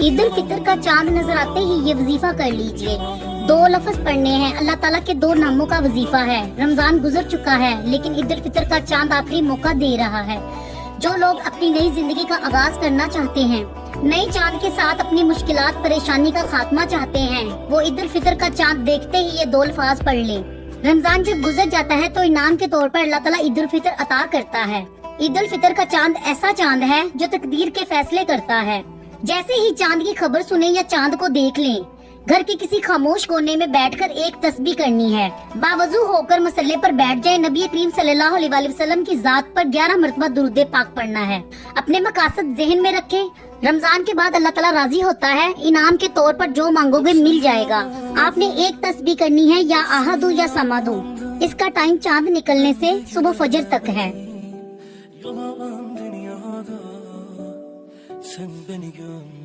عید الفطر کا چاند نظر آتے ہی یہ وظیفہ کر لیجئے. 2 لفظ پڑھنے ہیں. اللہ تعالیٰ کے 2 ناموں کا وظیفہ ہے. رمضان گزر چکا ہے لیکن عید الفطر کا چاند آخری موقع دے رہا ہے. جو لوگ اپنی نئی زندگی کا آغاز کرنا چاہتے ہیں، نئے چاند کے ساتھ اپنی مشکلات پریشانی کا خاتمہ چاہتے ہیں، وہ عید الفطر کا چاند دیکھتے ہی یہ 2 الفاظ پڑھ لیں. رمضان جب گزر جاتا ہے تو انعام کے طور پر اللہ تعالیٰ عید الفطر عطا کرتا ہے. عید الفطر کا چاند ایسا چاند ہے جو تقدیر کے فیصلے کرتا ہے. جیسے ہی چاند کی خبر سنیں یا چاند کو دیکھ لیں، گھر کے کسی خاموش کونے میں بیٹھ کر ایک تسبیح کرنی ہے. باوضو ہو کر مسلے پر بیٹھ جائیں. نبی کریم صلی اللہ علیہ وآلہ وسلم کی ذات پر 11 مرتبہ درود پاک پڑھنا ہے. اپنے مقاصد ذہن میں رکھیں. رمضان کے بعد اللہ تعالیٰ راضی ہوتا ہے. انعام کے طور پر جو مانگو گے مل جائے گا. آپ نے ایک تسبیح کرنی ہے، یا احدو یا سمادو. اس کا ٹائم چاند نکلنے سے صبح فجر تک ہے. Yalan dünyada sen beni göm.